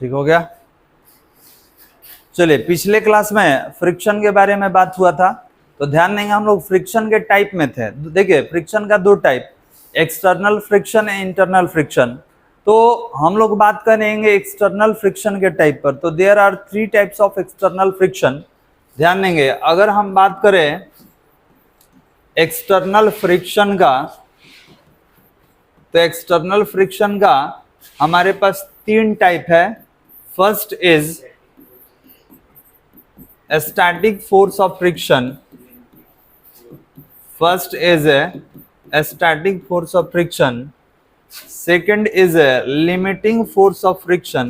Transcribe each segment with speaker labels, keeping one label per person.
Speaker 1: ठीक हो गया। चलिए, पिछले क्लास में फ्रिक्शन के बारे में बात हुआ था, तो ध्यान देंगे हम लोग फ्रिक्शन के टाइप में थे। देखिए, फ्रिक्शन का दो type, external friction and internal friction. तो हम लोग बात करेंगे एक्सटर्नल फ्रिक्शन के टाइप पर। तो there are 3 types of external friction. ध्यान देंगे, अगर हम बात करें एक्सटर्नल फ्रिक्शन का, तो एक्सटर्नल फ्रिक्शन का हमारे पास 3 टाइप है। First is static force of friction. First is a static force of friction. Second is a limiting force of friction.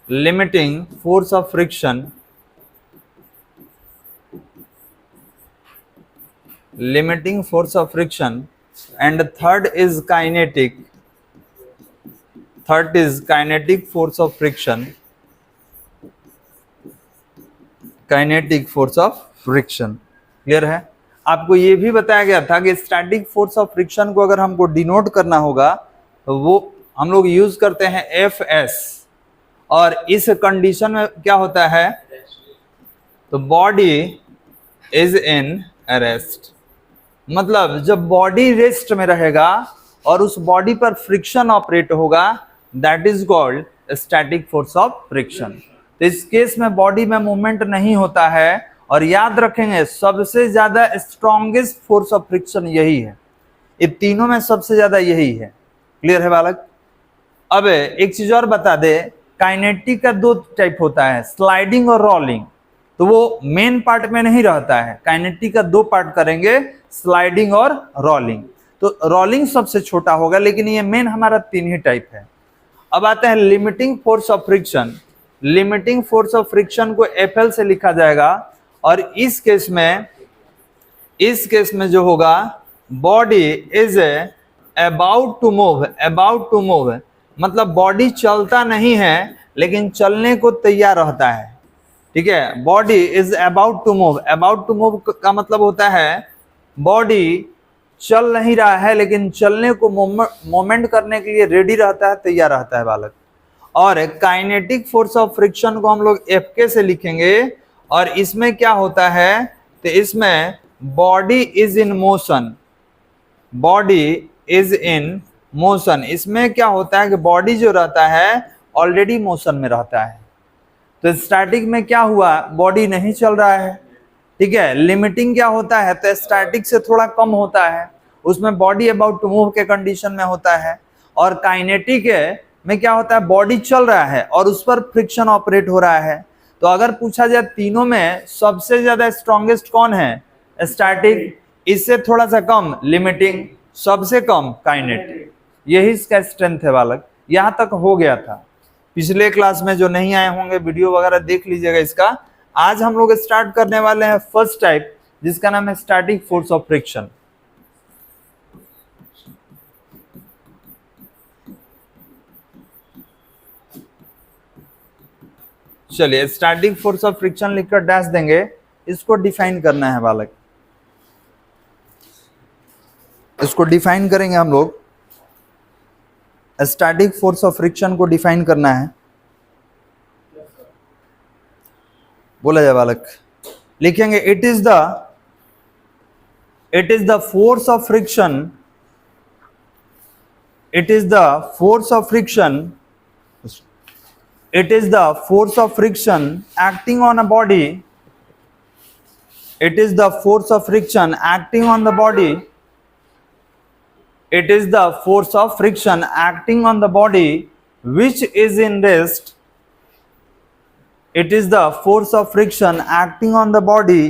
Speaker 1: Limiting force of friction. Limiting force of friction. And third is kinetic. Third is kinetic force of friction. Kinetic force of friction. Clear है? आपको ये भी बताया गया था कि static force of friction को अगर हमको डिनोट करना होगा तो वो हम लोग यूज करते हैं एफ एस। और इस कंडीशन में क्या होता है, तो बॉडी इज इन रेस्ट। मतलब जब बॉडी रेस्ट में रहेगा और उस बॉडी पर फ्रिक्शन ऑपरेट होगा, that is called static force of friction. तो इस केस में बॉडी में मूवमेंट नहीं होता है। और याद रखेंगे, सबसे ज्यादा स्ट्रॉन्गेस्ट फोर्स ऑफ फ्रिक्शन यही है, ये तीनों में सबसे ज्यादा यही है। क्लियर है बालक? अब एक चीज और बता दे, काइनेटिक का 2 टाइप होता है, स्लाइडिंग और रोलिंग। तो वो मेन पार्ट में नहीं रहता है, काइनेटिक का 2 पार्ट करेंगे, स्लाइडिंग और रोलिंग। तो रोलिंग सबसे छोटा होगा, लेकिन ये मेन हमारा 3 ही टाइप है। अब आते हैं limiting force of friction. Limiting force of friction को एफएल से लिखा जाएगा। और इस केस में जो होगा, body is about to move, मतलब बॉडी चलता नहीं है लेकिन चलने को तैयार रहता है। ठीक है, body is about to move. About to move का मतलब होता है बॉडी चल नहीं रहा है लेकिन चलने को मोमेंट करने के लिए रेडी रहता है, तैयार रहता है बालक। और काइनेटिक फोर्स ऑफ फ्रिक्शन को हम लोग एफ के से लिखेंगे। और इसमें क्या होता है, तो इसमें body is in motion. Body is in motion, इसमें क्या होता है कि बॉडी जो रहता है ऑलरेडी मोशन में रहता है। तो स्टैटिक में क्या हुआ, बॉडी नहीं चल रहा है। ठीक है, लिमिटिंग क्या होता है, तो स्टैटिक से थोड़ा कम होता है, उसमें बॉडी अबाउट टू मूव के कंडीशन में होता है। और काइनेटिक में क्या होता है, बॉडी चल रहा है और उस पर फ्रिक्शन ऑपरेट हो रहा है। तो अगर पूछा जाए तीनों में सबसे ज्यादा स्ट्रॉन्गेस्ट कौन है, स्टैटिक, इससे थोड़ा सा कम लिमिटिंग, सबसे कम काइनेटिक। यही इसका स्ट्रेंथ है बालक। यहां तक हो गया था। पिछले क्लास में जो नहीं आए होंगे, वीडियो वगैरह देख लीजिएगा इसका। आज हम लोग स्टार्ट करने वाले हैं फर्स्ट टाइप, जिसका नाम है स्टैटिक फोर्स ऑफ फ्रिक्शन। चलिए, स्टैटिक फोर्स ऑफ फ्रिक्शन लिखकर डैश देंगे, इसको डिफाइन करना है बालक। इसको डिफाइन करेंगे हम लोग, स्टैटिक फोर्स ऑफ फ्रिक्शन को डिफाइन करना है। बोला जाए बालक, लिखेंगे it is the force of friction, it is the force of friction, it is the force of friction acting on a body, it is the force of friction acting on the body, it is the force of friction acting on the body which is in rest, it is the force of friction acting on the body,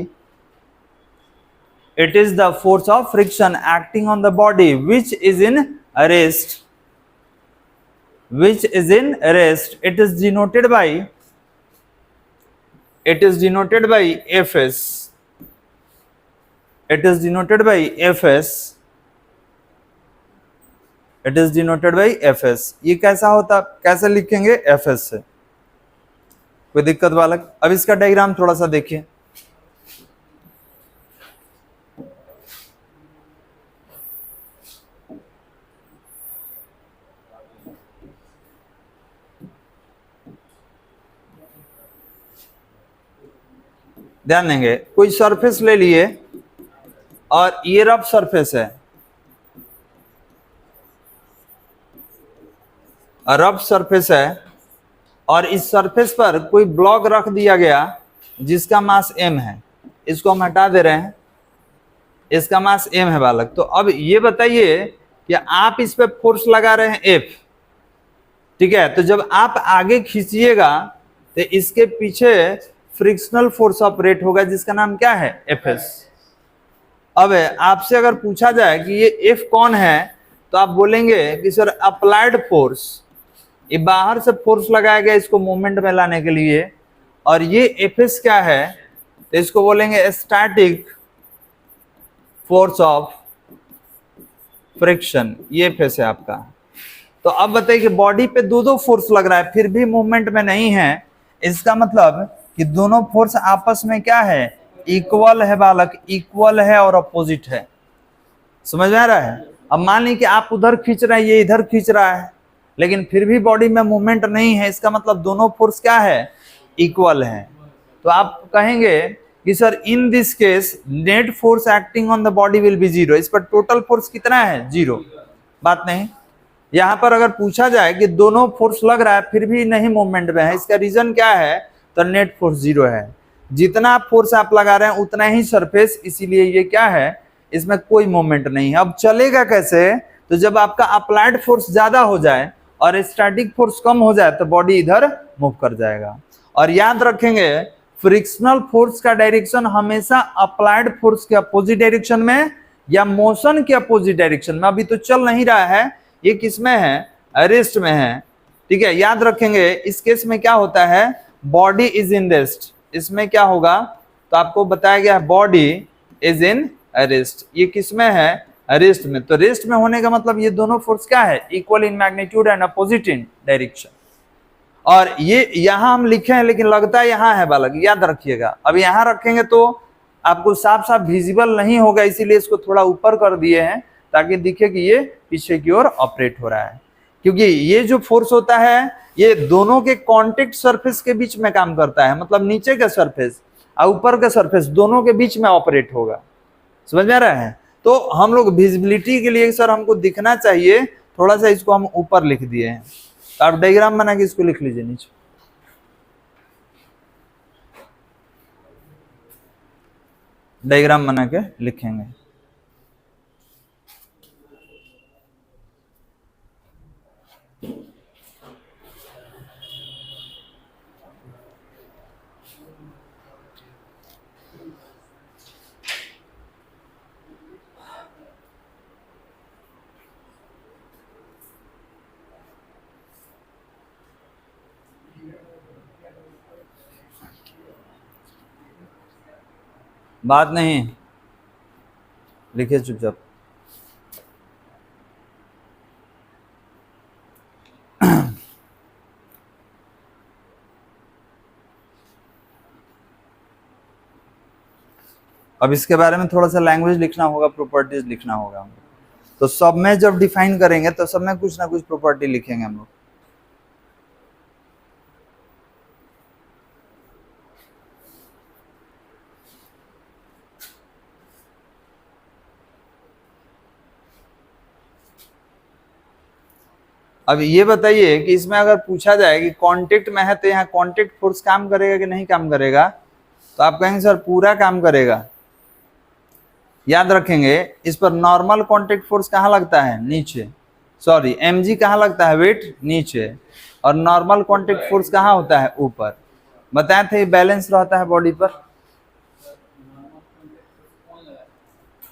Speaker 1: it is the force of friction acting on the body which is in rest, which is in rest. It is denoted by Fs. It is denoted by Fs. It is denoted by Fs. ये कैसा होता, कैसे लिखेंगे, Fs से। कोई दिक्कत बालक? अब इसका डायग्राम थोड़ा सा देखिए। ध्यान देंगे, कोई सरफेस ले लिए और ये रफ सरफेस है, रफ सरफेस है, और इस सरफेस पर कोई ब्लॉक रख दिया गया जिसका मास m है, इसको हम हटा दे रहे हैं, इसका मास m है बालक। तो अब ये बताइए कि आप इस पे फोर्स लगा रहे हैं F, ठीक है, तो जब आप आगे खींचिएगा तो इसके पीछे फ्रिक्शनल फोर्स ऑपरेट होगा जिसका नाम क्या है, Fs। अब आपसे अगर पूछा जाए कि ये F कौन है, तो आप बोलेंगे कि सर अप्लाइड फोर्स, ये बाहर से फोर्स लगाया गया इसको मूवमेंट में लाने के लिए, और ये Fs क्या है, तो इसको बोलेंगे स्टैटिक फोर्स ऑफ फ्रिक्शन, ये Fs है आपका। तो अब बताइए कि बॉडी पे दो फोर्स लग रहा है फिर भी मूवमेंट में नहीं है, इसका मतलब कि दोनों फोर्स आपस में क्या है, इक्वल है बालक, इक्वल है और अपोजिट है। समझ में आ रहा है? अब मान लीजिए कि आप उधर खींच रहे हैं, ये इधर खींच रहा है, लेकिन फिर भी बॉडी में मूवमेंट नहीं है, इसका मतलब दोनों फोर्स क्या है, इक्वल है। तो आप कहेंगे कि sir in this case net force acting on the body will be zero, इस पर टोटल फोर्स कितना है, जीरो। बात नहीं, यहां पर अगर पूछा जाए कि दोनों फोर्स लग रहा है फिर भी नहीं मूवमेंट में है, इसका रीजन क्या है, तो नेट फोर्स जीरो है। जितना फोर्स आप लगा रहे हैं उतना ही सरफेस, इसीलिए ये क्या है, इसमें कोई मूवमेंट नहीं है। अब चलेगा कैसे, तो जब आपका अप्लाइड फोर्स ज्यादा हो जाए और स्टैटिक फोर्स कम हो जाए तो बॉडी इधर मूव कर जाएगा। और याद रखेंगे फ्रिक्शनल फोर्स का डायरेक्शन हमेशा अप्लाइड फोर्स के अपोजिट डायरेक्शन में या मोशन के अपोजिट डायरेक्शन में। अभी तो चल नहीं रहा है, ये किस में है, रेस्ट में है, ठीक है। याद रखेंगे इस केस में क्या होता है, बॉडी इज इन रेस्ट, इसमें क्या होगा, तो आपको बताया गया है बॉडी इज इन रेस्ट, ये किस में है, रेस्ट में। तो रेस्ट में होने का मतलब ये दोनों फोर्स क्या है, equal in magnitude and opposite in direction. और ये यहां हम लिखे हैं लेकिन लगता है यहां है बालक, याद रखिएगा। अब यहां रखेंगे तो आपको साफ साफ विजिबल नहीं होगा, इसीलिए इसको थोड़ा ऊपर कर दिए हैं ताकि दिखे कि ये पीछे की ओर ऑपरेट हो रहा है। क्योंकि ये जो फोर्स होता है ये दोनों के कांटेक्ट सरफेस के बीच में काम करता है, मतलब नीचे का सरफेस और ऊपर का सरफेस दोनों के बीच में ऑपरेट होगा। समझ में आ रहा है? तो हम लोग विजिबिलिटी के लिए सर हमको दिखना चाहिए, थोड़ा सा इसको हम ऊपर लिख दिए हैं। तो आप डायग्राम बना के इसको लिख लीजिए नीचे, डायग्राम बना के लिखेंगे। बात नहीं, लिखिए चुपचाप। अब इसके बारे में थोड़ा सा लैंग्वेज लिखना होगा, प्रॉपर्टीज लिखना होगा। तो सब में जब डिफाइन करेंगे तो सब में कुछ ना कुछ प्रॉपर्टी लिखेंगे हम लोग। अब ये बताइए कि इसमें अगर पूछा जाए कि कांटेक्ट में है तो यहाँ कांटेक्ट फोर्स काम करेगा कि नहीं काम करेगा, तो आप कहेंगे सर पूरा काम करेगा। याद रखेंगे इस पर नॉर्मल कांटेक्ट फोर्स कहाँ लगता है, नीचे, सॉरी mg कहाँ लगता है, वेट नीचे, और नॉर्मल कांटेक्ट फोर्स कहाँ होता है, ऊपर। बताए थे बैलेंस रहता है बॉडी पर,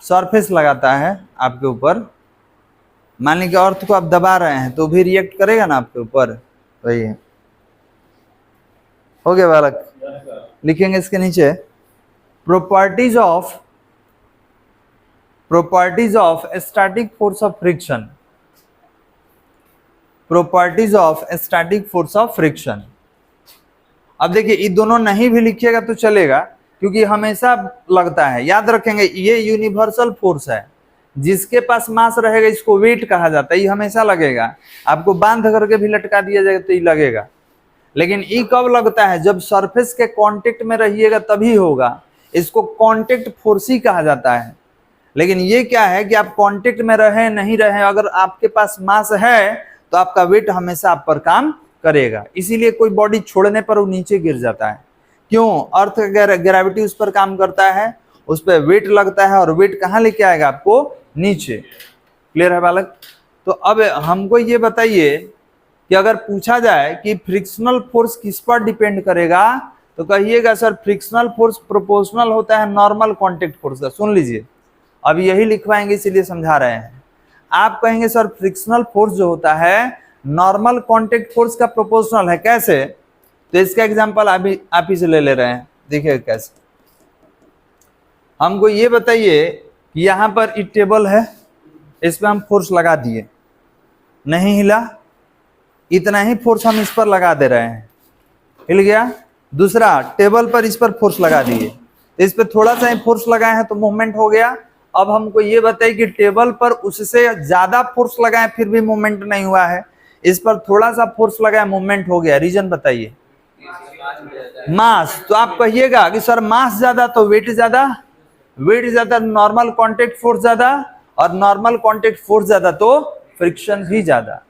Speaker 1: सरफेस लगाता है आपके ऊपर। मान लीजिए अर्थ को आप दबा रहे हैं तो भी रिएक्ट करेगा ना आपके ऊपर, वही है। हो गया बालक? लिखेंगे इसके नीचे properties of static force of friction, properties of static force of friction. अब देखिए ये दोनों नहीं भी लिखिएगा तो चलेगा, क्योंकि हमेशा लगता है। याद रखेंगे ये यूनिवर्सल फोर्स है, जिसके पास मास रहेगा इसको वेट कहा जाता है, ये हमेशा लगेगा। आपको बांध करके भी लटका दिया जाएगा तो ये लगेगा। लेकिन ई कब लगता है, जब सरफेस के कांटेक्ट में रहिएगा तभी होगा। इसको कांटेक्ट फोर्स ही कहा जाता है। लेकिन ये क्या है कि आप कांटेक्ट में रहे नहीं रहे, अगर आपके पास मास है तो आपका वेट हमेशा आप पर काम करेगा। इसीलिए कोई बॉडी छोड़ने पर वो नीचे गिर जाता है। क्यों? अर्थ ग्रेविटी उस पर काम करता है, उस पर वेट लगता है, और वेट कहाँ लेके आएगा आपको? नीचे। क्लियर है बालक? तो अब हमको ये बताइए कि अगर पूछा जाए कि फ्रिक्शनल फोर्स किस पर डिपेंड करेगा, तो कहिएगा सर फ्रिक्शनल फोर्स प्रोपोर्शनल होता है नॉर्मल कांटेक्ट फोर्स का। सुन लीजिए, अब यही लिखवाएंगे इसीलिए समझा रहे हैं। आप कहेंगे सर फ्रिक्शनल फोर्स जो होता है नॉर्मल कांटेक्ट फोर्स का प्रोपोर्शनल है। कैसे? तो इसका एग्जांपल आप ही से ले रहे हैं, देखिए कैसे। हमको ये बताइए कि यहाँ पर एक टेबल है, इस पर हम फोर्स लगा दिए, नहीं हिला, इतना ही फोर्स हम इस पर लगा दे रहे हैं, हिल गया। दूसरा, टेबल पर इस पर फोर्स लगा दिए, इस पर थोड़ा सा ही फोर्स लगाए हैं तो मूवमेंट हो गया। अब हमको ये बताइए कि टेबल पर उससे ज्यादा फोर्स लगाए फिर भी मूवमेंट नहीं हुआ है, इस पर थोड़ा सा फोर्स लगाए मूवमेंट हो गया। रीजन बताइए। मास। तो आप कहिएगा कि सर मास ज्यादा तो वेट ज्यादा, वेट ज्यादा नॉर्मल कांटेक्ट फोर्स ज्यादा, और नॉर्मल कांटेक्ट फोर्स ज्यादा तो फ्रिक्शन भी ज्यादा।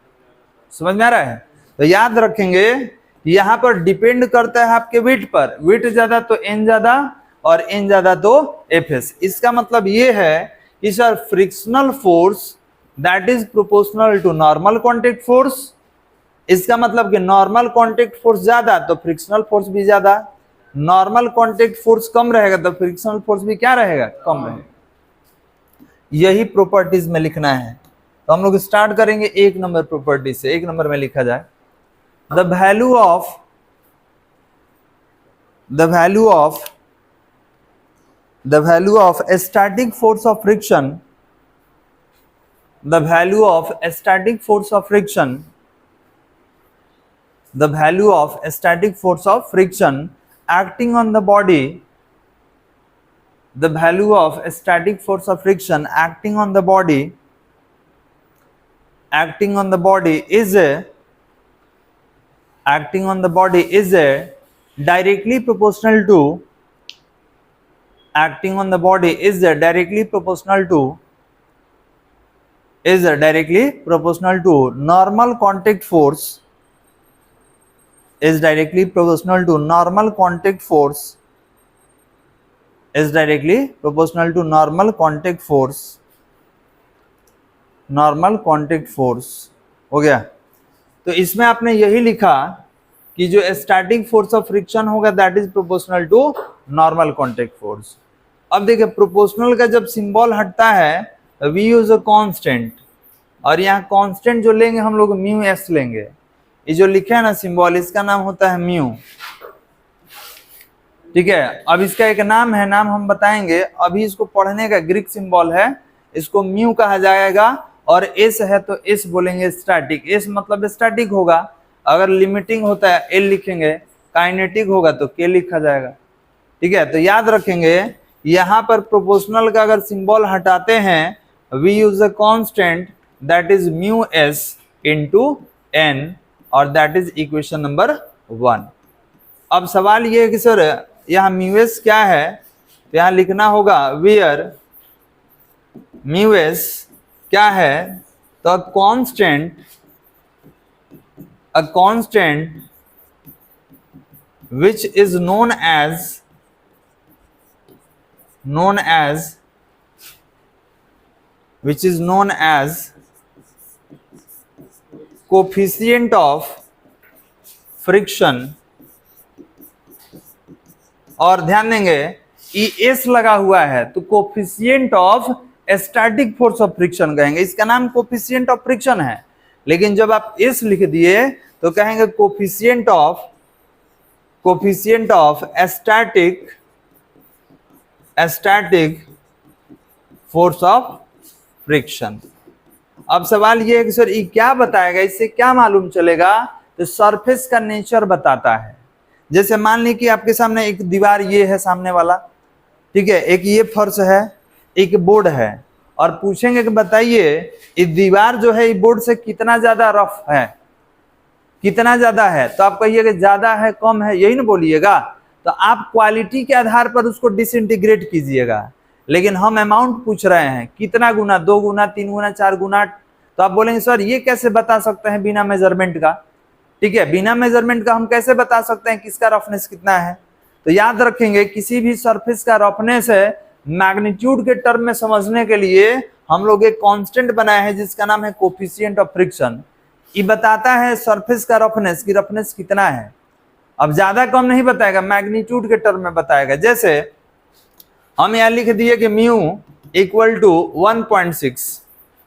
Speaker 1: समझ में आ रहा है? तो याद रखेंगे यहाँ पर डिपेंड करता है आपके वेट पर, वेट ज्यादा तो एन ज्यादा, और एन ज्यादा तो एफ एस। इसका मतलब ये है कि sir frictional force that is proportional to normal contact force. इसका मतलब कि नॉर्मल कांटेक्ट फोर्स ज्यादा तो फ्रिक्शनल फोर्स भी ज्यादा, नॉर्मल कांटेक्ट फोर्स कम रहेगा तो फ्रिक्शनल फोर्स भी क्या रहेगा? कम रहेगा। यही प्रॉपर्टीज में लिखना है। तो हम लोग स्टार्ट करेंगे एक नंबर प्रॉपर्टी से। एक नंबर में लिखा जाए the value of static force of friction, the value of static force of friction acting on the body, the value of static force of friction acting on the body is directly proportional to normal contact force, is directly proportional to normal contact force हो गया। तो इसमें आपने यही लिखा कि जो static force of friction होगा that is proportional to normal contact force. अब देखिए प्रोपोर्शनल का जब सिंबल हटता है वी यूज अ कांस्टेंट, और यहाँ कांस्टेंट जो लेंगे हम लोग म्यू एस लेंगे। ये जो लिखे है ना सिंबल, इसका नाम होता है म्यू। ठीक है, अब इसका एक नाम है, नाम हम बताएंगे। अभी इसको पढ़ने का ग्रीक सिंबल है, इसको म्यू कहा जाएगा। और एस है तो एस बोलेंगे स्टैटिक, एस मतलब स्टैटिक होगा। अगर लिमिटिंग होता है एल लिखेंगे, काइनेटिक होगा तो के लिखा जाएगा। ठीक है, तो याद रखेंगे यहाँ पर प्रोपोर्शनल का अगर सिंबल हटाते हैं we use a constant that is mu s into N, और दैट इज इक्वेशन नंबर 1। अब सवाल ये है कि सर यहाँ म्यू एस क्या है, तो यहाँ लिखना होगा वेयर म्यू एस क्या है, तो a constant which is known as coefficient of friction। और ध्यान देंगे ई एस लगा हुआ है तो coefficient of static force of friction कहेंगे। इसका नाम कोफिशिएंट ऑफ फ्रिक्शन है, लेकिन जब आप एस लिख दिए तो कहेंगे coefficient of static force of friction. अब सवाल ये है कि सर ये क्या बताएगा, इससे क्या मालूम चलेगा, तो सरफेस का नेचर बताता है। जैसे मान ली कि आपके सामने एक दीवार ये है सामने वाला, ठीक है, एक ये फर्श है, एक बोर्ड है, और पूछेंगे कि बताइए ये दीवार जो है ये बोर्ड से कितना ज्यादा रफ है, कितना ज्यादा है, तो आप कहिएगा ज्यादा है कम है, यही ना बोलिएगा। तो आप क्वालिटी के आधार पर उसको डिसइंटीग्रेट कीजिएगा, लेकिन हम अमाउंट पूछ रहे हैं कितना गुना, 2 गुना, 3 गुना, 4 गुना, तो आप बोलेंगे सर ये कैसे बता सकते हैं बिना मेजरमेंट का। ठीक है, बिना मेजरमेंट का हम कैसे बता सकते हैं किसका रफनेस कितना है। तो याद रखेंगे किसी भी सरफेस का रफनेस है मैग्नीट्यूड के टर्म में समझने के लिए हम लोग एक कांस्टेंट बनाए हैं जिसका नाम है कोफिशिएंट ऑफ फ्रिक्शन। ये बताता है सरफेस का रफनेस की रफनेस कितना है। अब ज्यादा कम नहीं बताएगा, मैग्नीट्यूड के टर्म में बताएगा। जैसे हम यहाँ लिख दिए कि mu equal to 1.6,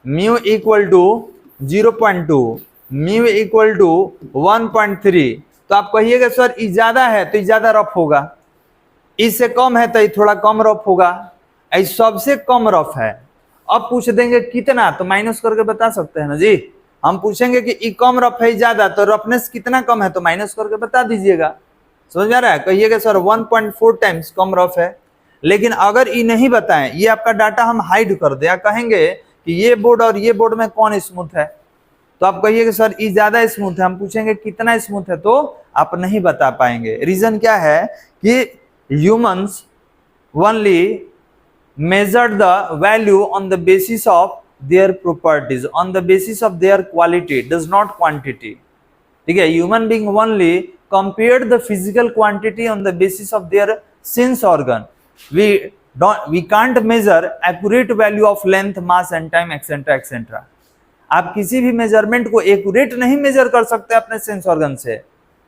Speaker 1: mu equal to 0.2, mu equal to 1.3, तो आप कहिएगा सर ये ज्यादा है तो ये ज्यादा रफ होगा, इससे कम है तो ये थोड़ा कम रफ होगा, ये सबसे कम रफ है। अब पूछ देंगे कितना, तो माइनस करके बता सकते हैं ना जी। हम पूछेंगे कि ये कम रफ है ज्यादा, तो रफनेस कितना कम है, तो माइनस करके बता दीजिएगा। समझ में आ रहा है? कहिएगा सर 1.4 टाइम्स कम रफ है। लेकिन अगर ये नहीं बताएं, ये आपका डाटा हम हाइड कर दे, कहेंगे कि ये बोर्ड और ये बोर्ड में कौन स्मूथ है, तो आप कहिएगा सर ये ज्यादा स्मूथ है। हम पूछेंगे कितना स्मूथ है, तो आप नहीं बता पाएंगे। रीजन क्या है कि humans only measured the value on the basis of their properties, on the basis of their quality, does not quantity. ठीक है, human being only compared the physical quantity on the basis of their sense organ. We can't measure accurate value of length, mass and time, etc etc. आप किसी भी measurement को accurate नहीं major कर सकते अपने सेंस ऑर्गन से,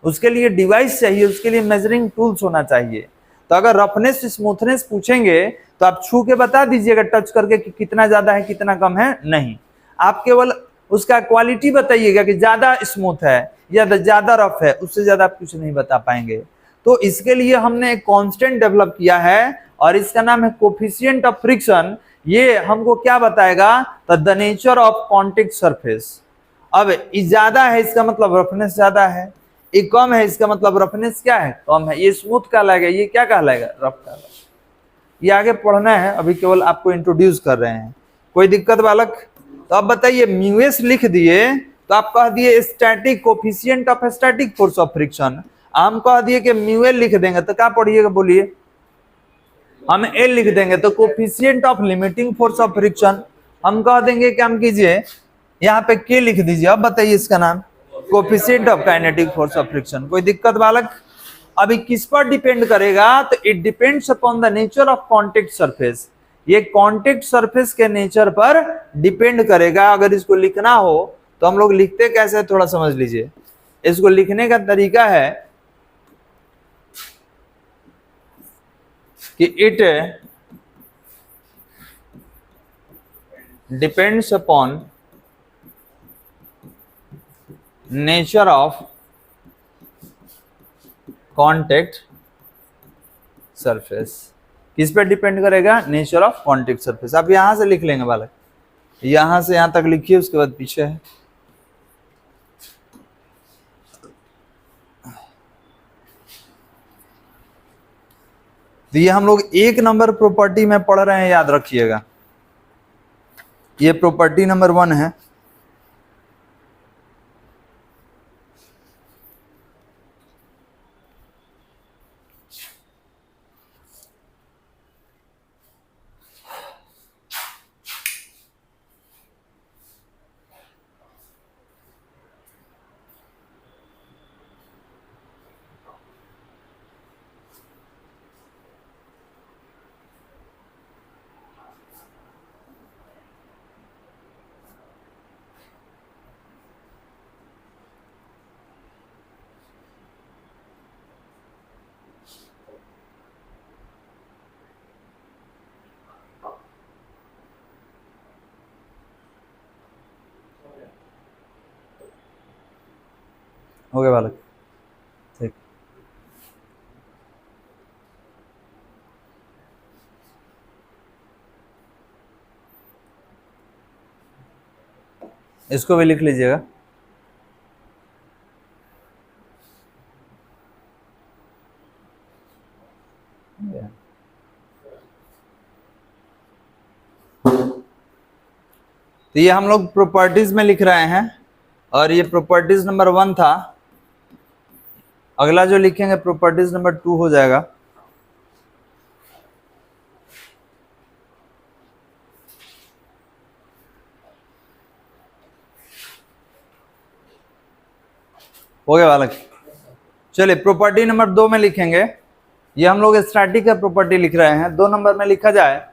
Speaker 1: उसके लिए डिवाइस चाहिए, उसके लिए मेजरिंग टूल्स होना चाहिए। तो अगर रफनेस स्मूथनेस पूछेंगे तो आप छू के बता दीजिएगा टच करके कि कितना ज्यादा है कितना कम है, नहीं, आप केवल उसका क्वालिटी बताइएगा कि ज्यादा स्मूथ है या ज्यादा रफ है, उससे ज्यादा आप कुछ नहीं बता पाएंगे। तो इसके लिए हमने एक कांस्टेंट डेवलप किया है और इसका नाम है कोफिशिएंट ऑफ फ्रिक्शन। ये हमको क्या बताएगा, the nature of contact surface. अब ये ज्यादा है इसका मतलब रफनेस ज्यादा है, ये कम है इसका मतलब रफनेस क्या है, कम है। ये स्मूथ कहलाएगा, ये क्या कहलाएगा, रफ कहलाएगा। ये आगे पढ़ना है, अभी केवल आपको इंट्रोड्यूस कर रहे हैं। कोई दिक्कत बालक? तो अब बताइए म्यूएस लिख दिए तो आप कह दिए static coefficient of static force of friction. हम कह दिए कि म्यूएल लिख देंगे तो क्या पढ़िएगा बोलिए, हम एल लिख देंगे तो coefficient of limiting force of friction. हम कह देंगे कि हम कीजिए यहाँ पे के लिख दीजिए। अब बताइए इसका नाम coefficient of kinetic force of friction. कोई दिक्कत बालक? अभी किस पर डिपेंड करेगा, तो it depends upon the nature of contact surface. ये कॉन्टैक्ट सरफेस के नेचर पर डिपेंड करेगा। अगर इसको लिखना हो तो हम लोग लिखते कैसे, थोड़ा समझ लीजिए। इसको लिखने का तरीका है कि it depends upon nature of contact surface. किस पे डिपेंड करेगा, नेचर ऑफ कॉन्टैक्ट सरफेस। आप यहां से लिख लेंगे बालक, यहां से यहां तक लिखिए, उसके बाद पीछे है। तो ये हम लोग 1 नंबर प्रॉपर्टी में पढ़ रहे हैं, याद रखिएगा। ये प्रॉपर्टी नंबर 1 है। हो गया बालक, ठीक। इसको भी लिख लीजिएगा। तो ये हम लोग प्रॉपर्टीज में लिख रहे हैं और ये प्रॉपर्टीज नंबर 1 था। अगला जो लिखेंगे प्रॉपर्टीज नंबर 2 हो जाएगा। हो गया बालक? चलिए प्रॉपर्टी नंबर 2 में लिखेंगे, ये हम लोग स्टैटिक का प्रॉपर्टी लिख रहे हैं। 2 नंबर में लिखा जाए,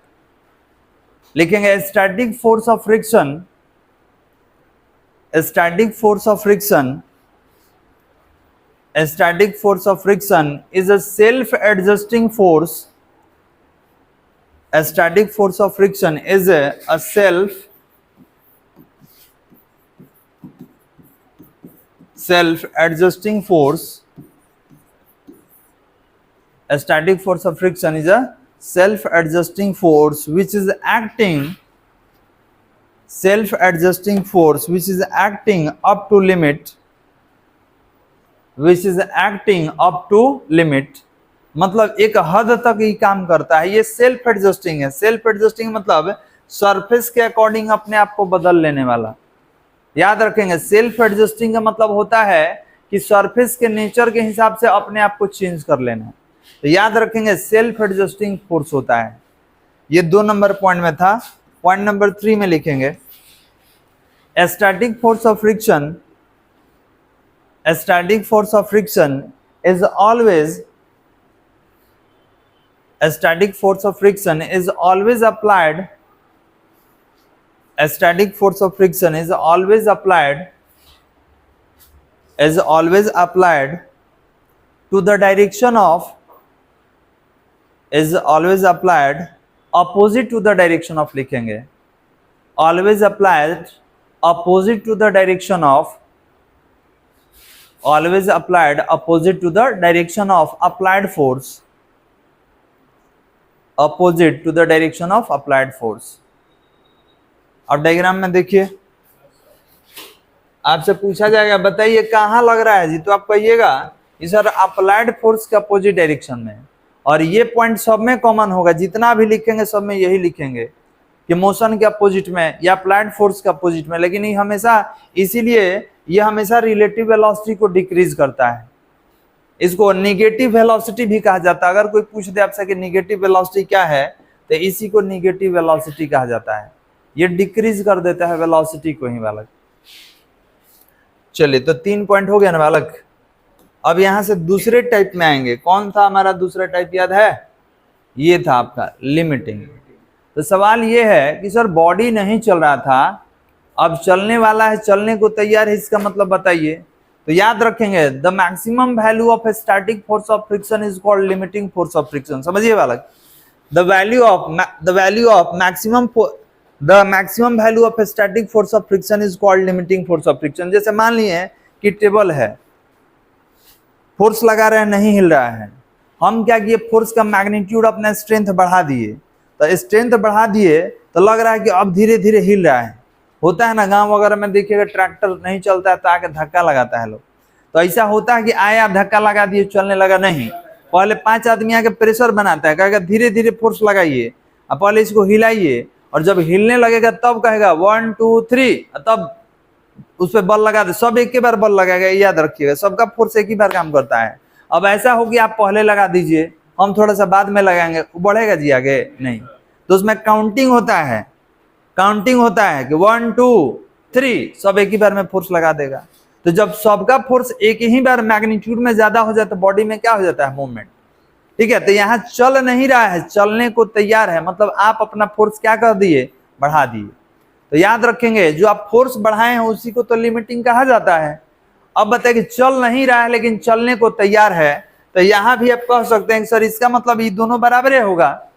Speaker 1: लिखेंगे static force of friction, static force of friction, static force of friction is a self adjusting force. A static force of friction is a self adjusting force. A static force of friction is a self adjusting force which is acting up to limit, which is acting up to limit, मतलब एक हद तक ही काम करता है। ये self adjusting है। Self adjusting मतलब सरफेस के अकॉर्डिंग अपने आप को बदल लेने वाला। याद रखेंगे, सेल्फ एडजस्टिंग का मतलब होता है कि सरफेस के नेचर के हिसाब से अपने आप को चेंज कर लेना। तो याद रखेंगे सेल्फ एडजस्टिंग फोर्स होता है। ये 2 नंबर पॉइंट में था। पॉइंट नंबर 3 में लिखेंगे static force of friction, a static force of friction is always a static force of friction is always applied, a static force of friction is always applied to the direction of, is always applied opposite to the direction of, लिखेंगे always applied opposite to the direction of, always applied opposite to the direction of applied force, opposite to the direction of applied force। अब diagram में देखिए, आपसे पूछा जाएगा बताइए कहाँ लग रहा है जी, तो आप कहिएगा कि सर अप्लाइड फोर्स के अपोजिट डायरेक्शन में। और ये पॉइंट सब में कॉमन होगा, जितना भी लिखेंगे सब में यही लिखेंगे कि मोशन के अपोजिट में या अप्लाइड फोर्स के अपोजिट में। लेकिन ये हमेशा, इसीलिए ये हमेशा रिलेटिव वेलोसिटी को डिक्रीज करता है। इसको नेगेटिव वेलोसिटी भी कहा जाता है। अगर कोई पूछ दे आपसे कि नेगेटिव वेलोसिटी क्या है, तो इसी को नेगेटिव वेलोसिटी कहा जाता है। ये डिक्रीज कर देता है वेलोसिटी को ही बालक। चलिए तो 3 पॉइंट हो गया ना बालक। अब यहां से दूसरे टाइप में आएंगे। कौन था हमारा दूसरा टाइप, याद है? ये था आपका लिमिटिंग। तो सवाल ये है कि सर बॉडी नहीं चल रहा था, अब चलने वाला है, चलने को तैयार है, इसका मतलब बताइए। तो याद रखेंगे the maximum value of a static force of friction is called limiting force of friction. समझिए बालक, the maximum value of a static force of friction is called limiting force of friction. जैसे मान लिए कि टेबल है, force लगा रहे हैं, नहीं हिल रहा है, हम क्या किए, फोर्स का मैग्नीट्यूड अपना स्ट्रेंथ बढ़ा दिए। तो स्ट्रेंथ बढ़ा दिए तो लग रहा है कि अब धीरे धीरे हिल रहा है। होता है ना गांव वगैरह में, देखिएगा ट्रैक्टर नहीं चलता है तो आके धक्का लगाता है लोग। तो ऐसा होता है कि आए आप धक्का लगा दिए, चलने लगा नहीं। पहले 5 आदमी आके प्रेशर बनाता है, कहेगा धीरे धीरे फोर्स लगाइए, अब पहले इसको हिलाइए, और जब हिलने लगेगा तब कहेगा 1 2 3, तब उस पर बल लगा दे। सब एक ही बार बल लगाएगा, याद रखिएगा, सबका फोर्स एक ही बार काम करता है। अब ऐसा हो कि आप पहले लगा दीजिए, हम थोड़ा सा बाद में लगाएंगे, बढ़ेगा जी आगे नहीं। तो उसमें काउंटिंग होता है कि 1 2 3 सब एक ही बार में फोर्स लगा देगा। तो जब सबका फोर्स एक ही बार मैग्नीट्यूड में ज्यादा हो जाता है, बॉडी में क्या हो जाता है, मूवमेंट। ठीक है, तो यहाँ चल नहीं रहा है, चलने को तैयार है, मतलब आप अपना फोर्स क्या कर दिए, बढ़ा दिए। तो याद रखेंगे जो आप फोर्स बढ़ाए हैं उसी को तो लिमिटिंग कहा जाता है। अब बताइए कि चल नहीं रहा है लेकिन चलने को तैयार है, तो यहाँ भी आप कह सकते हैं सर इसका मतलब ये दोनों बराबर होगा।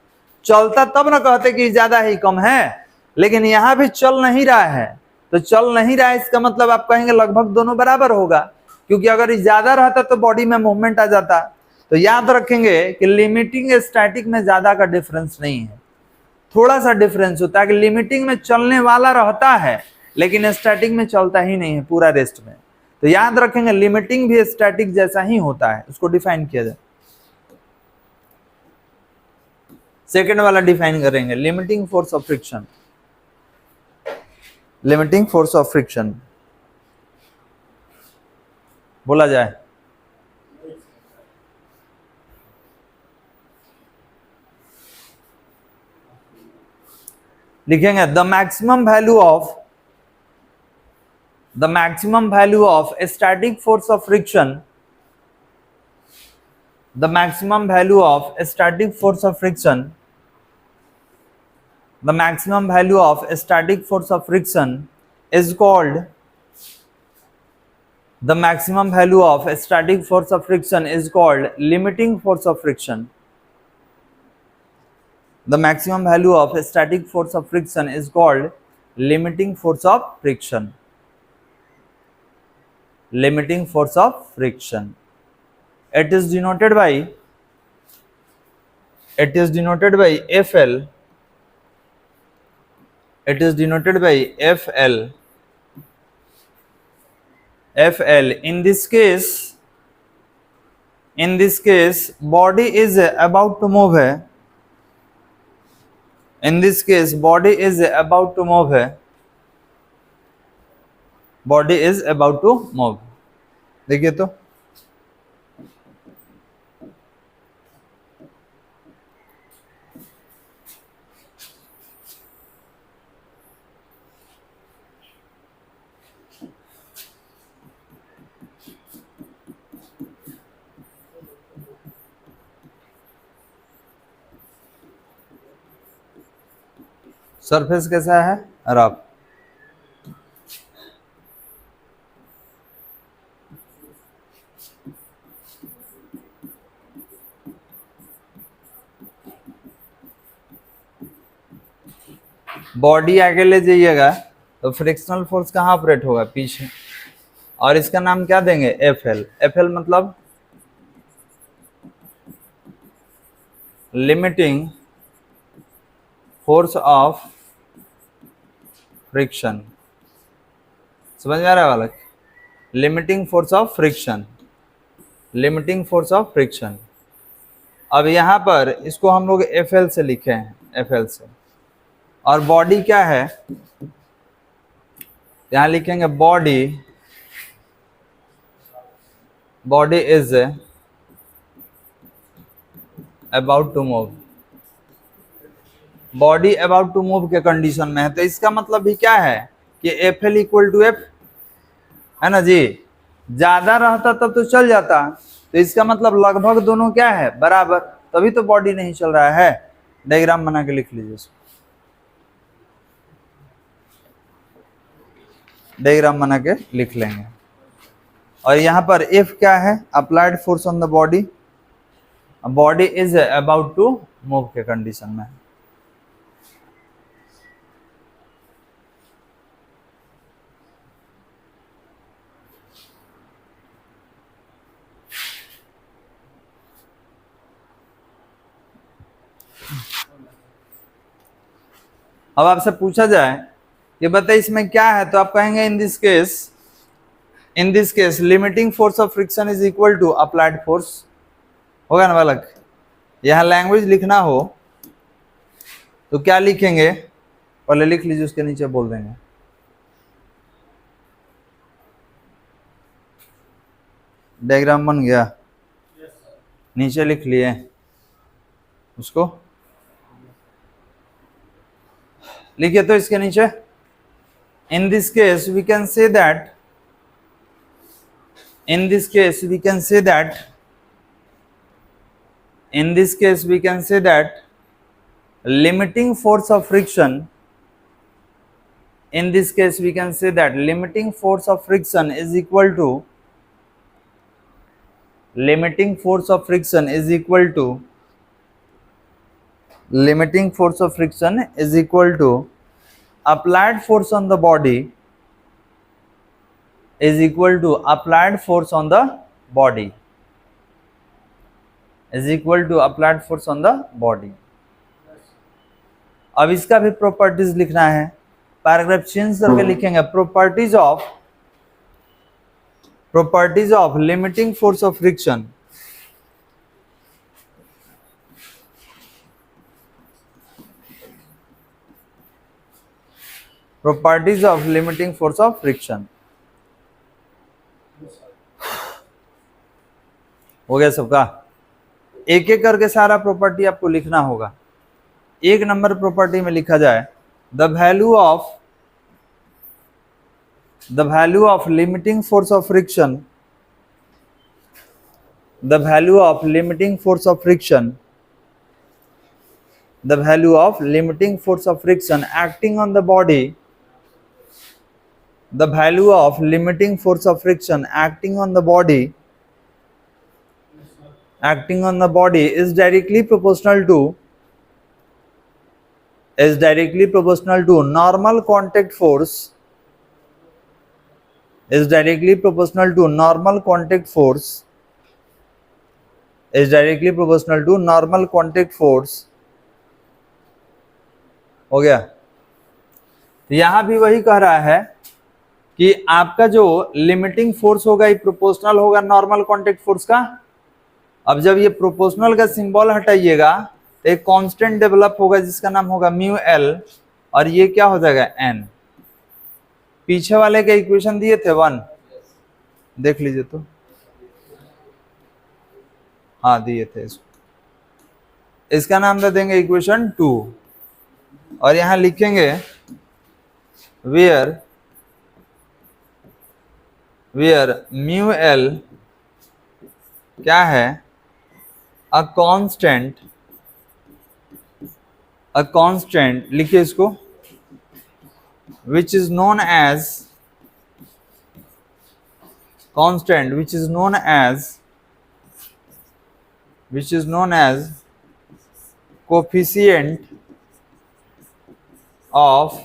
Speaker 1: चलता तब ना कहते कि ज्यादा ही कम है, लेकिन यहाँ भी चल नहीं रहा है, तो चल नहीं रहा है इसका मतलब आप कहेंगे लगभग दोनों बराबर होगा, क्योंकि अगर ये ज्यादा रहता तो बॉडी में मूवमेंट आ जाता। तो याद रखेंगे कि लिमिटिंग स्टैटिक में ज्यादा का डिफरेंस नहीं है, थोड़ा सा डिफरेंस होता है कि लिमिटिंग में चलने वाला रहता है लेकिन स्टैटिक में चलता ही नहीं है पूरा रेस्ट में। तो याद रखेंगे लिमिटिंग भी स्टैटिक जैसा ही होता है, उसको डिफाइन किया जाए। सेकेंड वाला डिफाइन करेंगे, limiting force of friction. Limiting force of friction बोला जाए लिखेंगे the maximum value of static force of friction, the maximum value of static force of friction, the maximum value of static force of friction is called, the maximum value of static force of friction is called limiting force of friction. The maximum value of static force of friction is called limiting force of friction. Limiting force of friction. It is denoted by FL. It is denoted by FL. FL. In this case, body is about to move है. In this case, body is about to move है. Body is about to move. देखिए तो surface कैसा है, rough. Body आगे ले जाइएगा तो फ्रिक्शनल फोर्स कहाँ ऑपरेट होगा, पीछे, और इसका नाम क्या देंगे, एफएल. एफएल मतलब लिमिटिंग फोर्स ऑफ फ्रिक्शन. समझ में आ रहा है वाला, limiting force of friction, limiting force of friction. अब यहाँ पर इसको हम लोग एफएल से लिखे हैं, एफएल से. और बॉडी क्या है, यहाँ लिखेंगे body is about to move. Body about to move के कंडीशन में है, तो इसका मतलब भी क्या है कि F L equal to F है ना जी. ज्यादा रहता तब तो चल जाता, तो इसका मतलब लगभग दोनों क्या है, बराबर, तभी तो बॉडी नहीं चल रहा है. डायग्राम बना के लिख लीजिए, डायग्राम बना के लिख लेंगे. और यहाँ पर एफ क्या है, applied force on the body. Body is about to move के कंडीशन में. अब आपसे पूछा जाए कि बताइए इसमें क्या है, तो आप कहेंगे in this case limiting force of friction is equal to applied force. होगा ना बालक. यहाँ लैंग्वेज लिखना हो तो क्या लिखेंगे, पहले लिख लीजिए, उसके नीचे बोल देंगे. डायग्राम बन गया, नीचे लिख लिए उसको, लिखिए तो इसके नीचे. In this case we can say that, in this case we can say that limiting force of friction, in this case we can say that limiting force of friction is equal to, limiting force of friction is equal to applied force on the body, is equal to applied force on the body, is equal to applied force on the body. अब इसका भी properties लिखना है, paragraph change करके लिखेंगे properties of limiting force of friction. Properties of limiting force of friction. हो गया सबका. एक एक करके सारा प्रॉपर्टी आपको लिखना होगा. एक नंबर प्रॉपर्टी में लिखा जाए the value of limiting force of friction, the value of limiting force of friction, the value of limiting force of friction acting on the body, the value of limiting force of friction acting on the body is directly proportional to normal contact force, is directly proportional to normal contact force, is directly proportional to normal contact force। हो गया। तो यहां भी वही कह रहा है कि आपका जो लिमिटिंग फोर्स होगा ये प्रोपोर्शनल होगा नॉर्मल कांटेक्ट फोर्स का। अब जब ये प्रोपोर्शनल का सिंबल हटाइएगा तो एक कांस्टेंट डेवलप होगा जिसका नाम होगा म्यू एल, और ये क्या हो जाएगा एन। पीछे वाले के इक्वेशन दिए थे 1, देख लीजिए तो, हाँ दिए थे इसको, इसका नाम दे देंगे इक्वेशन 2, और यहां लिखेंगे वेयर म्यू एल क्या है, अ कांस्टेंट लिखिए इसको, which is known as constant, which is known as coefficient of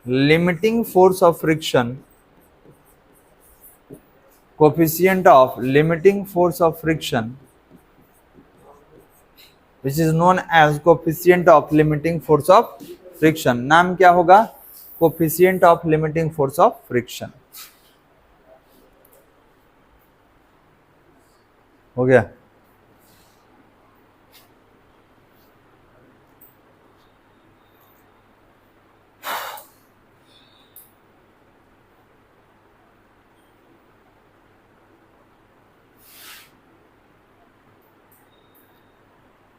Speaker 1: limiting force of friction, coefficient of limiting force of friction, which is known as coefficient of limiting force of friction। नाम क्या होगा, coefficient of limiting force of friction। हो गया।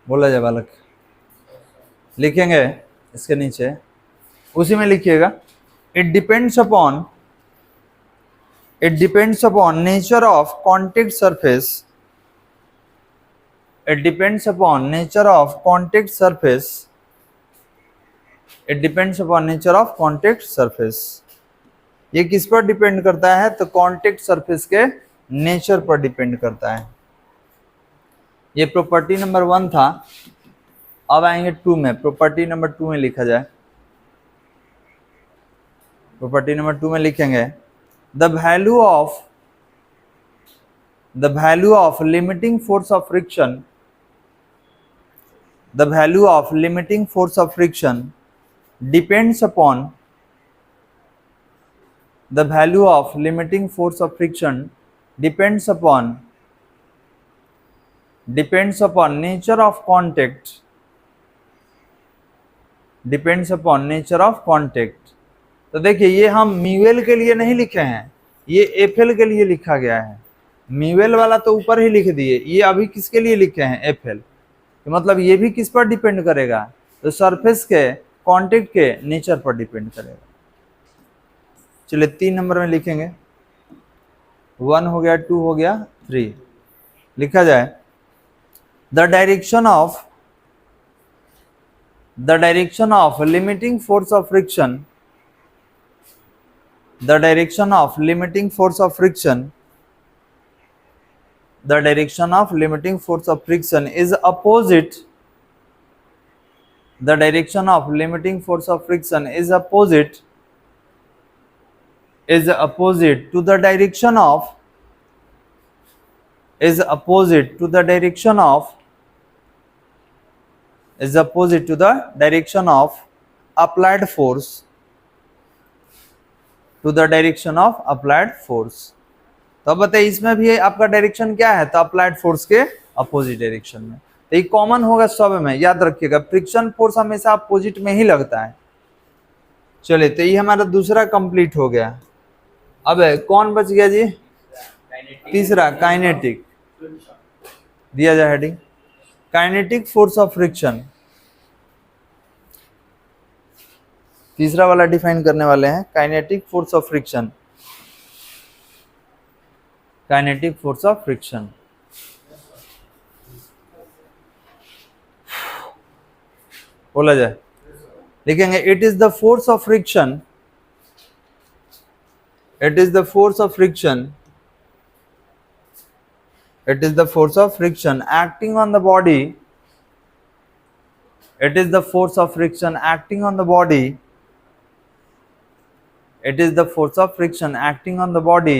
Speaker 1: बोला जाए बालक, लिखेंगे इसके नीचे, उसी में लिखिएगा, it depends upon nature of contact surface, it depends upon nature of contact surface, it depends upon nature of contact surface। ये किस पर डिपेंड करता है, तो कॉन्टेक्ट सरफेस के नेचर पर डिपेंड करता है। ये प्रॉपर्टी नंबर 1 था। अब आएंगे 2 में, प्रॉपर्टी नंबर 2 में लिखा जाए, प्रॉपर्टी नंबर 2 में लिखेंगे the value of limiting force of friction, the value of limiting force of friction depends upon the value of limiting force of friction depends upon nature of contact, depends upon nature of contact। तो देखिए ये हम म्यूएल के लिए नहीं लिखे हैं, ये एफएल के लिए लिखा गया है। म्यूएल वाला तो ऊपर ही लिख दिए, ये अभी किसके लिए लिखे हैं, एफएल। तो मतलब ये भी किस पर डिपेंड करेगा, तो सरफेस के कांटेक्ट के नेचर पर डिपेंड करेगा। चलिए 3 नंबर में लिखेंगे, 1 हो गया, 2 हो गया, 3 लिखा जाए the direction of limiting force of friction, the direction of limiting force of friction is opposite, the direction of limiting force of friction is opposite to the direction of applied force, to the direction of applied force। तो अब बताइए इसमें भी आपका direction क्या है, तो applied force के अपोजिट डायरेक्शन में। तो ये कॉमन होगा सब में, याद रखिएगा फ्रिक्शन फोर्स हमेशा अपोजिट में ही लगता है। चलिए तो ये हमारा दूसरा कंप्लीट हो गया। अब कौन बच गया जी, तीसरा काइनेटिक, दिया जाए heading. Kinetic force of friction, तीसरा वाला डिफाइन करने वाले हैं, kinetic force of friction. Kinetic force of friction, बोला जाए, लिखेंगे it is the force of friction, it is the force of friction, it is the force of friction acting on the body, it is the force of friction acting on the body, it is the force of friction acting on the body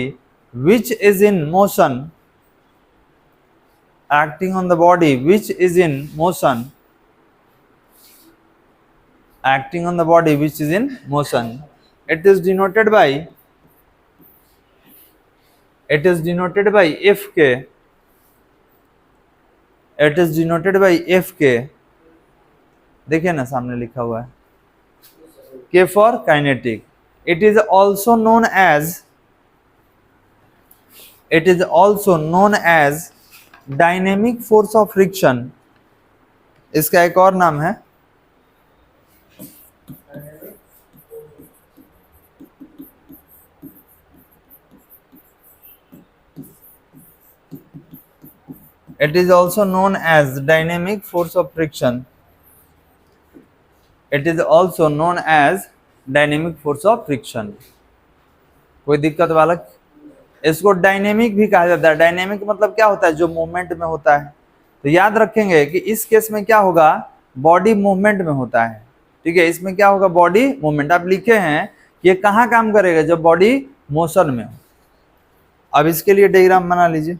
Speaker 1: which is in motion, acting on the body which is in motion, acting on the body which is in motion. It is denoted by, it is denoted by Fk, it is denoted by Fk, देखिए ना सामने लिखा हुआ है, K for kinetic. It is also known as, it is also known as dynamic force of friction. इसका एक और नाम है it is also known as dynamic force of friction. It is also known as dynamic force of friction. कोई दिक्कत वाला? इसको dynamic भी कहा जाता है। डायनेमिक मतलब क्या होता है? जो मूवमेंट में होता है। तो याद रखेंगे कि इस केस में क्या होगा, बॉडी मूवमेंट में होता है, ठीक है। इसमें क्या होगा, बॉडी मूवमेंट। आप लिखे हैं कि ये कहाँ काम करेगा, जब बॉडी मोशन में हो। अब इसके लिए डायग्राम बना लीजिए,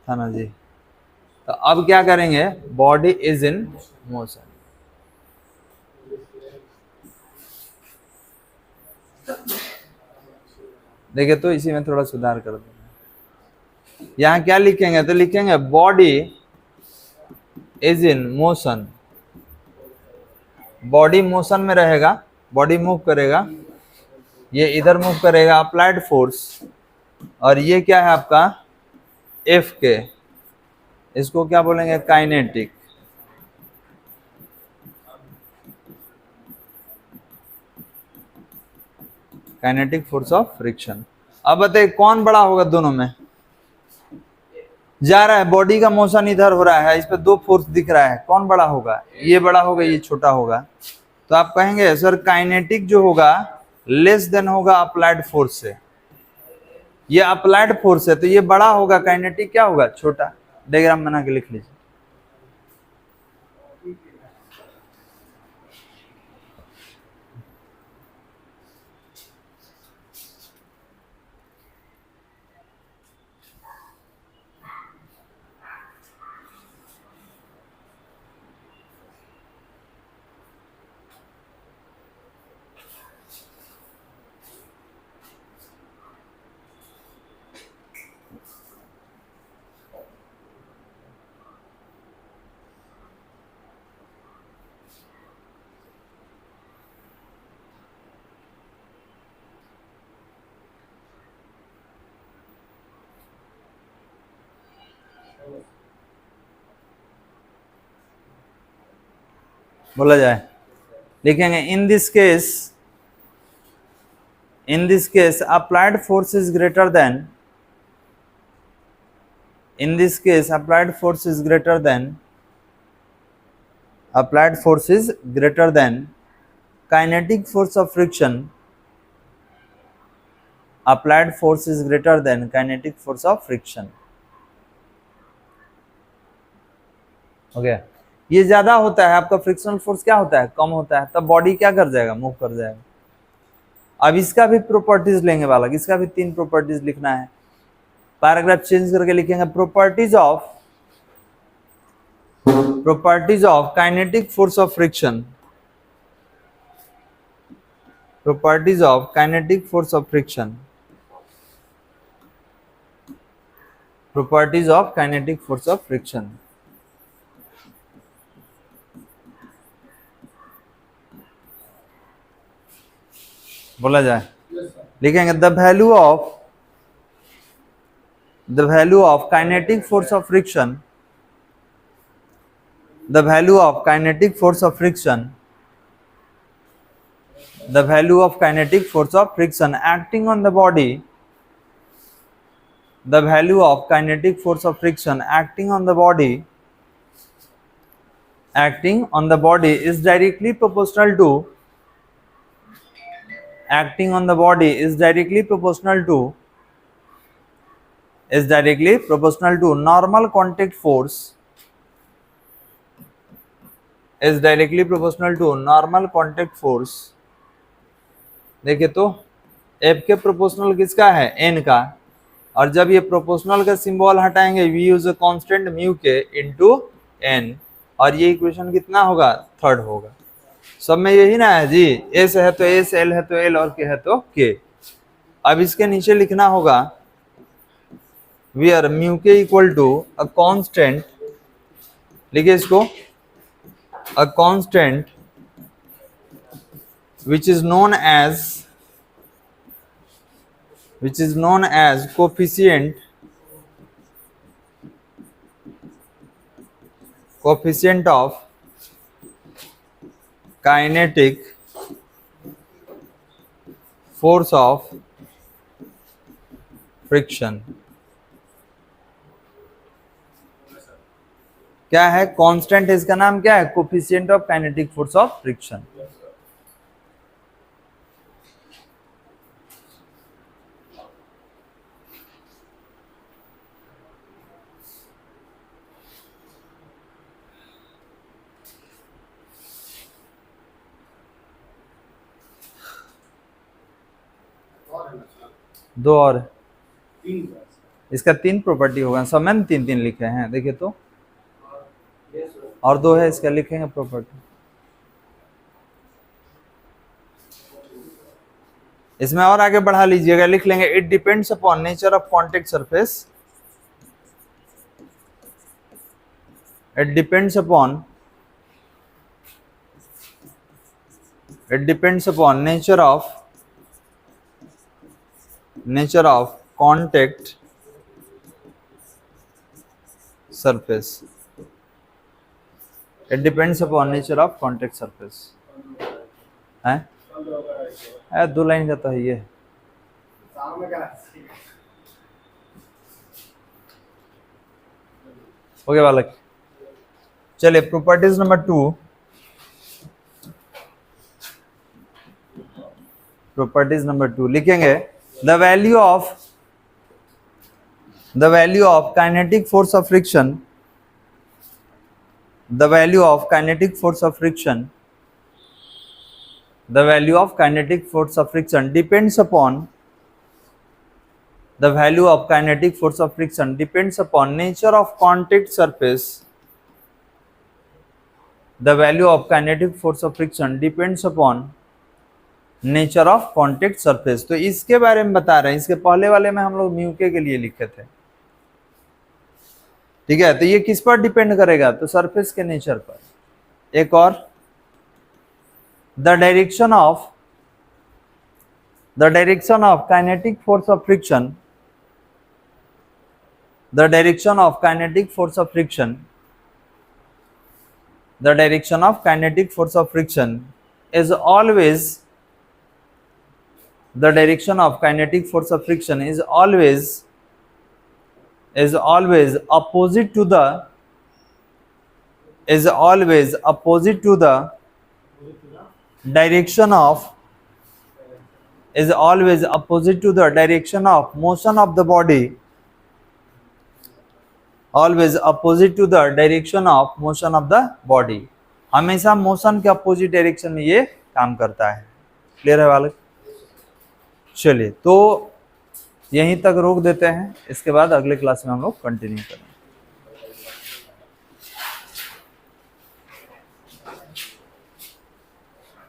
Speaker 1: था ना जी। तो अब क्या करेंगे, बॉडी इज इन मोशन, देखिए तो इसी में थोड़ा सुधार कर देना। यहां क्या लिखेंगे, तो लिखेंगे body is in motion, body motion में रहेगा, बॉडी मूव करेगा, ये इधर मूव करेगा, अप्लाइड फोर्स, और ये क्या है आपका एफ के, इसको क्या बोलेंगे, kinetic. Kinetic force of friction. अब बताइए कौन बड़ा होगा दोनों में? जा रहा है, बॉडी का मोशन इधर हो रहा है, इस पे दो फोर्स दिख रहा है, कौन बड़ा होगा? ये बड़ा होगा, ये छोटा होगा। तो आप कहेंगे सर काइनेटिक जो होगा लेस देन होगा अप्लाइड फोर्स से, ये अप्लाइड फोर्स है तो ये बड़ा होगा, काइनेटिक क्या होगा, छोटा। डायग्राम बना के लिख लीजिए। बोला जाए, लिखेंगे इन this case applied force is greater than, in this case applied force is greater than kinetic force of friction, applied force is greater than kinetic force of friction। हो गया। ये ज्यादा होता है आपका फ्रिक्शनल फोर्स, क्या होता है, कम होता है, तब बॉडी क्या कर जाएगा, मूव कर जाएगा। अब इसका भी प्रॉपर्टीज लेंगे वाला, इसका भी 3 प्रॉपर्टीज लिखना है। पैराग्राफ चेंज करके लिखेंगे properties of kinetic force of friction, properties of kinetic force of friction, properties of kinetic force of friction. बोला जाए, लिखेंगे the value of the value of kinetic force of friction, the value of kinetic force of friction, the value of kinetic force of friction acting on the body, the value of kinetic force of friction acting on the body is directly proportional to normal contact force, देखिए तो F के proportional किसका है, n का, और जब ये proportional का सिंबल हटाएंगे वी यूज कांस्टेंट म्यू के इनटू n, और ये इक्वेशन कितना होगा, थर्ड होगा। सब में यही ना है जी, S है तो S, L है तो L, और K है तो K। अब इसके नीचे लिखना होगा वेयर म्यू के इक्वल टू अ कांस्टेंट, लिखिए इसको, a constant which is known as coefficient of kinetic force of friction। क्या है, कांस्टेंट है, इसका नाम क्या है, coefficient of kinetic force of friction. दो और इसका 3 प्रॉपर्टी होगा, सब मैंने 3 लिखे हैं, देखिए तो, और 2 है इसका, लिखेंगे प्रॉपर्टी। इसमें और आगे बढ़ा लीजिएगा, लिख लेंगे it depends upon nature of contact surface, it depends upon nature of contact surface, it depends upon nature of contact surface है, 2 लाइन का तो है ये। ओके बालक, चलिए प्रॉपर्टीज नंबर 2, प्रॉपर्टीज नंबर 2 लिखेंगे, the value of kinetic force of friction, the value of kinetic force of friction depends upon nature of contact surface, the value of kinetic force of friction depends upon nature of contact surface. तो इसके बारे में बता रहे हैं, इसके पहले वाले में हम लोग म्यू के लिए लिखे थे, ठीक है, तो ये किस पर डिपेंड करेगा, तो सरफेस के नेचर पर। एक और, the direction of kinetic force of friction, the direction of kinetic force of friction is always, the direction of kinetic force of friction is always opposite to the direction of motion of the body, हमेशा motion के opposite direction में ये काम करता है। Clear है बालक? चलिए तो यहीं तक रोक देते हैं, इसके बाद अगले क्लास में हम लोग कंटिन्यू करेंगे।